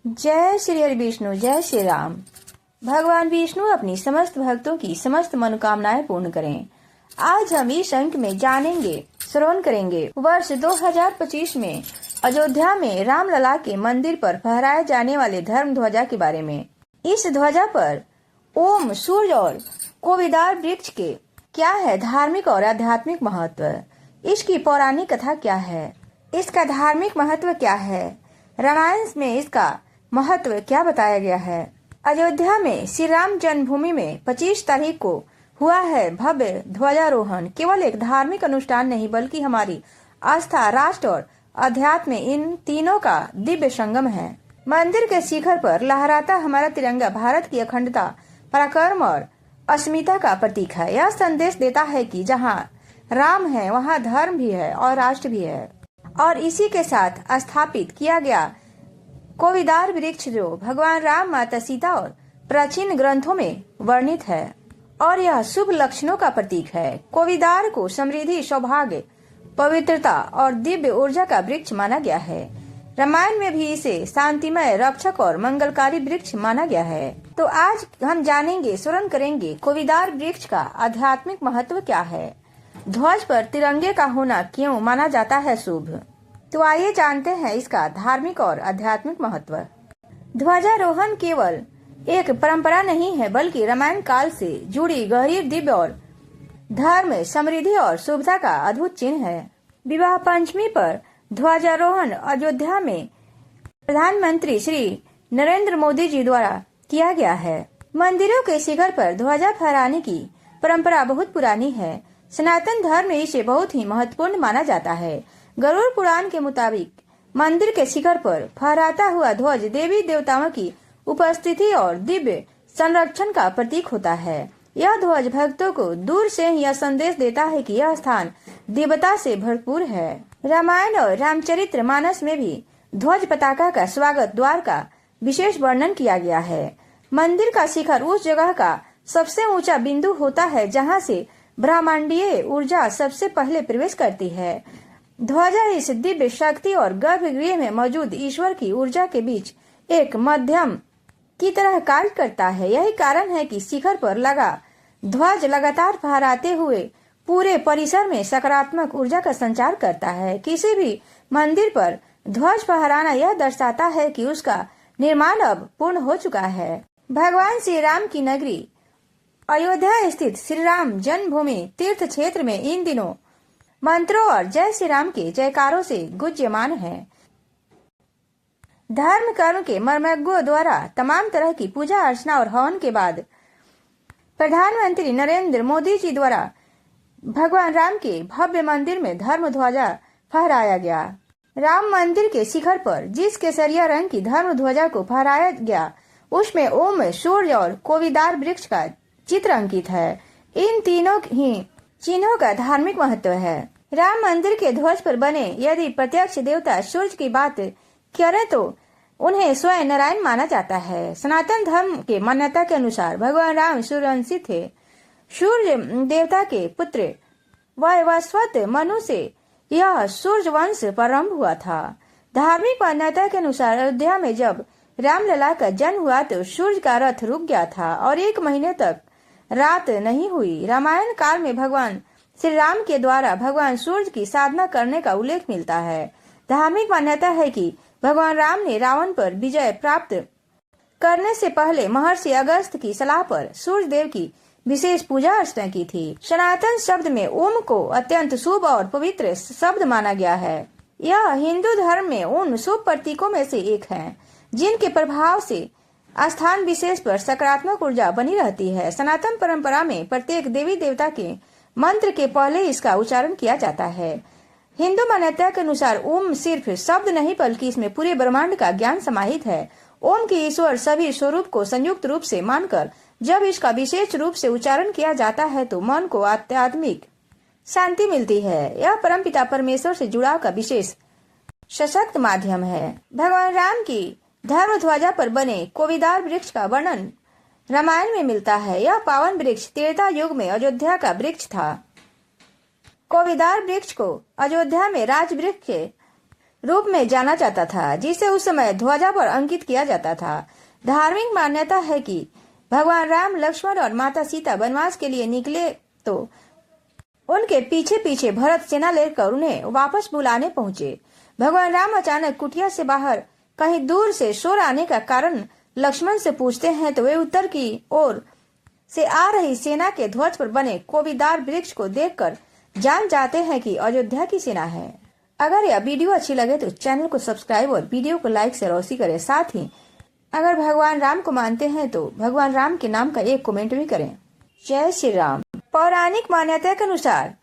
जय श्री हरि विष्णु, जय श्री राम। भगवान विष्णु अपनी समस्त भक्तों की समस्त मनोकामनाएं पूर्ण करें। आज हम इस अंक में जानेंगे, श्रवण करेंगे वर्ष 2025 में अयोध्या में रामलला के मंदिर पर फहराए जाने वाले धर्म ध्वजा के बारे में। इस ध्वजा पर ओम, सूर्य और कोविदार वृक्ष के क्या है धार्मिक और आध्यात्मिक महत्व, इसकी पौराणिक कथा क्या है, इसका धार्मिक महत्व क्या है, रामायण में इसका महत्व क्या बताया गया है। अयोध्या में श्री राम जन्मभूमि में 25 तारीख को हुआ है भव्य ध्वजारोहण। केवल एक धार्मिक अनुष्ठान नहीं बल्कि हमारी आस्था, राष्ट्र और अध्यात्म इन तीनों का दिव्य संगम है। मंदिर के शिखर पर लहराता हमारा तिरंगा भारत की अखंडता, पराक्रम और अस्मिता का प्रतीक है। यह संदेश देता है कि जहाँ राम है वहाँ धर्म भी है और राष्ट्र भी है। और इसी के साथ स्थापित किया गया कोविदार वृक्ष जो भगवान राम, माता सीता और प्राचीन ग्रंथों में वर्णित है और यह शुभ लक्षणों का प्रतीक है। कोविदार को समृद्धि, सौभाग्य, पवित्रता और दिव्य ऊर्जा का वृक्ष माना गया है। रामायण में भी इसे शांतिमय, रक्षक और मंगलकारी वृक्ष माना गया है। तो आज हम जानेंगे, श्रवण करेंगे कोविदार वृक्ष का आध्यात्मिक महत्व क्या है, ध्वज पर तिरंगे का होना क्यों माना जाता है शुभ। तो आइए जानते हैं इसका धार्मिक और आध्यात्मिक महत्व। ध्वजारोहण केवल एक परंपरा नहीं है बल्कि रामायण काल से जुड़ी गहरी, दिव्य और धर्म, समृद्धि और शुभता का अद्भुत चिन्ह है। विवाह पंचमी पर ध्वजारोहण अयोध्या में प्रधानमंत्री श्री नरेंद्र मोदी जी द्वारा किया गया है। मंदिरों के शिखर पर ध्वजा फहराने की परंपरा बहुत पुरानी है। सनातन धर्म में इसे बहुत ही महत्वपूर्ण माना जाता है। गरुड़ पुराण के मुताबिक मंदिर के शिखर पर फहराता हुआ ध्वज देवी देवताओं की उपस्थिति और दिव्य संरक्षण का प्रतीक होता है। यह ध्वज भक्तों को दूर से ही यह संदेश देता है कि यह स्थान दिव्यता से भरपूर है। रामायण और रामचरित्र मानस में भी ध्वज पताका का स्वागत द्वार का विशेष वर्णन किया गया है। मंदिर का शिखर उस जगह का सबसे ऊंचा बिंदु होता है जहाँ से ब्रह्मांडीय ऊर्जा सबसे पहले प्रवेश करती है। ध्वजा इस दिव्य शक्ति और गर्भगृह में मौजूद ईश्वर की ऊर्जा के बीच एक माध्यम की तरह कार्य करता है। यही कारण है कि शिखर पर लगा ध्वज लगातार फहराते हुए पूरे परिसर में सकारात्मक ऊर्जा का संचार करता है। किसी भी मंदिर पर ध्वज फहराना यह दर्शाता है कि उसका निर्माण अब पूर्ण हो चुका है। भगवान श्री राम की नगरी अयोध्या स्थित श्री राम जन्मभूमि तीर्थ क्षेत्र में इन दिनों मंत्रों और जय श्री राम के जयकारों से गुंजयमान है। धर्म कर्म के मर्मज्ञों द्वारा तमाम तरह की पूजा अर्चना और हवन के बाद प्रधानमंत्री नरेंद्र मोदी जी द्वारा भगवान राम के भव्य मंदिर में धर्म ध्वजा फहराया गया। राम मंदिर के शिखर पर जिस केसरिया रंग की धर्म ध्वजा को फहराया गया उसमें ओम, सूर्य और कोविदार वृक्ष का चित्र अंकित है। इन तीनों ही चिन्हों का धार्मिक महत्व है। राम मंदिर के ध्वज पर बने यदि प्रत्यक्ष देवता सूर्य की बात करें तो उन्हें स्वयं नारायण माना जाता है। सनातन धर्म के मान्यता के अनुसार भगवान राम सूर्यवंशी थे। सूर्य देवता के पुत्र वैवस्वत मनु से यह सूर्य वंश प्रारंभ हुआ था। धार्मिक मान्यता के अनुसार अयोध्या में जब रामलला का जन्म हुआ तो सूर्य का रथ रुक गया था और 1 महीने तक रात नहीं हुई। रामायण काल में भगवान श्री राम के द्वारा भगवान सूर्य की साधना करने का उल्लेख मिलता है। धार्मिक मान्यता है कि भगवान राम ने रावण पर विजय प्राप्त करने से पहले महर्षि अगस्त्य की सलाह पर सूर्य देव की विशेष पूजा अर्चना की थी। सनातन शब्द में ओम को अत्यंत शुभ और पवित्र शब्द माना गया है। यह हिंदू धर्म में उन शुभ प्रतीकों में से एक है जिनके प्रभाव से स्थान विशेष पर सकारात्मक ऊर्जा बनी रहती है। सनातन परंपरा में प्रत्येक देवी देवता के मंत्र के पहले इसका उच्चारण किया जाता है। हिंदू मान्यता के अनुसार ओम सिर्फ शब्द नहीं बल्कि इसमें पूरे ब्रह्मांड का ज्ञान समाहित है। ओम के ईश्वर सभी स्वरूप को संयुक्त रूप से मानकर जब इसका विशेष रूप से उच्चारण किया जाता है तो मन को आध्यात्मिक शांति मिलती है। यह परमपिता परमेश्वर से जुड़ाव का विशेष सशक्त माध्यम है। भगवान राम की धर्म ध्वजा पर बने कोविदार वृक्ष का वर्णन रामायण में मिलता है। यह पावन वृक्ष त्रेता युग में अयोध्या का वृक्ष था। कोविदार वृक्ष को अयोध्या में राज वृक्ष के रूप में जाना जाता था, जिसे उस समय ध्वजा पर अंकित किया जाता था। धार्मिक मान्यता है कि भगवान राम, लक्ष्मण और माता सीता वनवास के लिए निकले तो उनके पीछे पीछे भरत सेना लेकर उन्हें वापस बुलाने पहुंचे। भगवान राम अचानक कुटिया से बाहर कहीं दूर से शोर आने का कारण लक्ष्मण से पूछते हैं तो वे उत्तर की ओर से आ रही सेना के ध्वज पर बने कोविदार वृक्ष को देखकर जान जाते हैं कि अयोध्या की सेना है। अगर यह वीडियो अच्छी लगे तो चैनल को सब्सक्राइब और वीडियो को लाइक से रोशी करें। साथ ही अगर भगवान राम को मानते हैं तो भगवान राम के नाम का एक कमेंट भी करें। जय श्री राम। पौराणिक मान्यता के अनुसार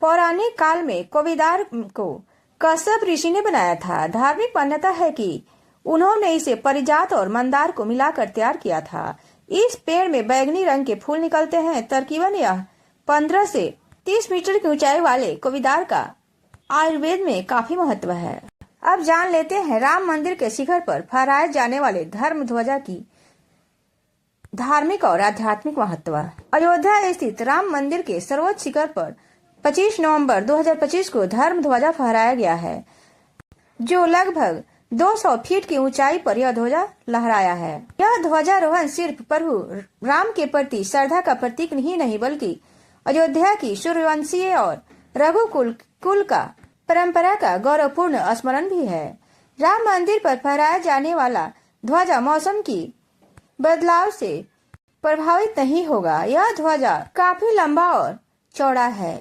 पौराणिक काल में कोविदार को कश्यप ऋषि ने बनाया था। धार्मिक मान्यता है कि उन्होंने इसे परिजात और मंदार को मिलाकर तैयार किया था। इस पेड़ में बैंगनी रंग के फूल निकलते हैं। तकरीबन यह 15 से 30 मीटर की ऊंचाई वाले कोविदार का आयुर्वेद में काफी महत्व है। अब जान लेते हैं राम मंदिर के शिखर पर फहराए जाने वाले धर्म ध्वजा की धार्मिक और आध्यात्मिक महत्व। अयोध्या स्थित राम मंदिर के सर्वोच्च शिखर पर 25 नवंबर 2025 को धर्म ध्वजा फहराया गया है, जो लगभग 200 फीट की ऊंचाई पर यह ध्वजा लहराया है। यह ध्वजारोहण सिर्फ प्रभु राम के प्रति श्रद्धा का प्रतीक ही नहीं बल्कि अयोध्या की सूर्यवंशीय और रघुकुल कुल का परंपरा का गौरवपूर्ण स्मरण भी है। राम मंदिर पर फहराया जाने वाला ध्वजा मौसम की बदलाव से प्रभावित नहीं होगा। यह ध्वजा काफी लंबा और चौड़ा है।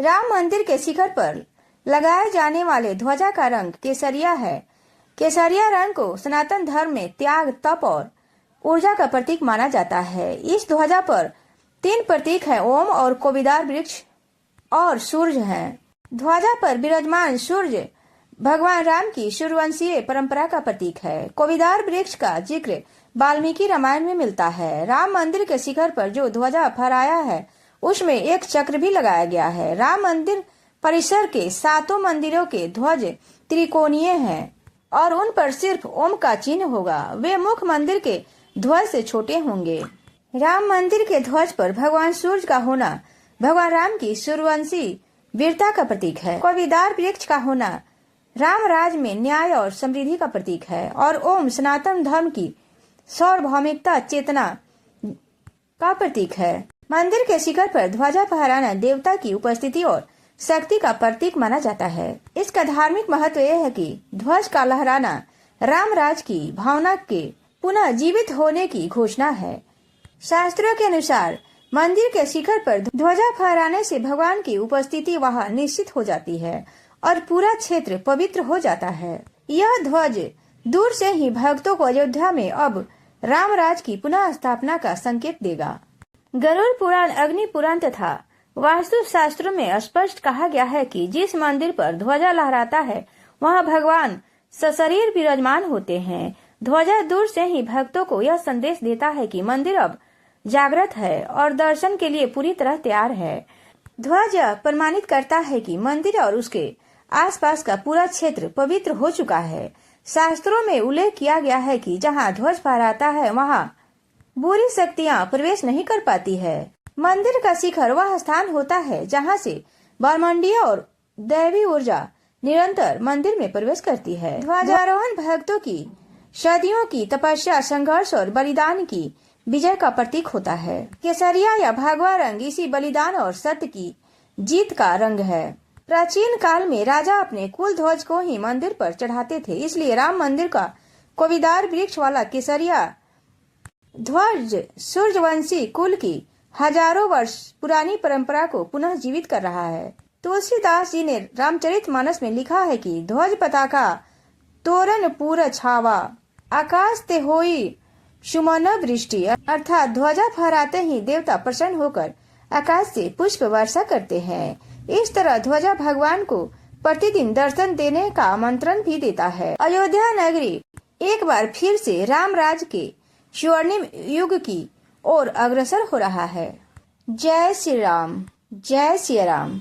राम मंदिर के शिखर पर लगाए जाने वाले ध्वजा का रंग केसरिया है। केसरिया रंग को सनातन धर्म में त्याग, तप और ऊर्जा का प्रतीक माना जाता है। इस ध्वजा पर 3 प्रतीक हैं, ओम और कोविदार वृक्ष और सूर्य है। ध्वजा पर विराजमान सूर्य भगवान राम की सूर्यवंशीय परंपरा का प्रतीक है। कोविदार वृक्ष का जिक्र वाल्मीकि रामायण में मिलता है। राम मंदिर के शिखर पर जो ध्वजा फहराया है उसमें एक चक्र भी लगाया गया है। राम मंदिर परिसर के 7 मंदिरों के ध्वज त्रिकोणीय हैं और उन पर सिर्फ ओम का चिन्ह होगा। वे मुख्य मंदिर के ध्वज से छोटे होंगे। राम मंदिर के ध्वज पर भगवान सूर्य का होना भगवान राम की सूर्यवंशी वीरता का प्रतीक है। कोविदार वृक्ष का होना राम राज में न्याय और समृद्धि का प्रतीक है और ओम सनातन धर्म की सार्वभौमिकता चेतना का प्रतीक है। मंदिर के शिखर पर ध्वजा फहराना देवता की उपस्थिति और शक्ति का प्रतीक माना जाता है। इसका धार्मिक महत्व यह है कि ध्वज का लहराना राम राज की भावना के पुनः जीवित होने की घोषणा है। शास्त्रों के अनुसार मंदिर के शिखर पर ध्वजा फहराने से भगवान की उपस्थिति वहां निश्चित हो जाती है और पूरा क्षेत्र पवित्र हो जाता है। यह ध्वज दूर से ही भक्तों को अयोध्या में अब राम राज की पुनः स्थापना का संकेत देगा। गरुड़ पुराण, अग्नि पुराण तथा वास्तु शास्त्रों में स्पष्ट कहा गया है कि जिस मंदिर पर ध्वजा लहराता है वहां भगवान सशरीर विराजमान होते हैं। ध्वजा दूर से ही भक्तों को यह संदेश देता है कि मंदिर अब जागृत है और दर्शन के लिए पूरी तरह तैयार है। ध्वज प्रमाणित करता है कि मंदिर और उसके आसपास का पूरा क्षेत्र पवित्र हो चुका है। शास्त्रों में उल्लेख किया गया है कि जहां ध्वज फहराता है वहां बुरी शक्तियां प्रवेश नहीं कर पाती है। मंदिर का शिखर वह स्थान होता है जहां से ब्रह्मांडीय और दैवी ऊर्जा निरंतर मंदिर में प्रवेश करती है। ध्वजारोहण भक्तों की सदियों की तपस्या, संघर्ष और बलिदान की विजय का प्रतीक होता है। केसरिया या भगवा रंग इसी बलिदान और सत्य की जीत का रंग है। प्राचीन काल में राजा अपने कुल ध्वज को ही मंदिर पर चढ़ाते थे, इसलिए राम मंदिर का कोविदार वृक्ष वाला केसरिया ध्वज सूर्यवंशी कुल की हजारों वर्ष पुरानी परंपरा को पुनः जीवित कर रहा है। तुलसीदास जी ने रामचरितमानस में लिखा है कि ध्वज पताका तोरण पूर छावा, आकाश ते होई सुमन वृष्टि, अर्थात ध्वजा फहराते ही देवता प्रसन्न होकर आकाश से पुष्प वर्षा करते हैं। इस तरह ध्वजा भगवान को प्रतिदिन दर्शन देने का आमंत्रण भी देता है। अयोध्या नगरी एक बार फिर से राम राज के स्वर्णिम युग की ओर अग्रसर हो रहा है। जय श्री राम, जय श्री राम।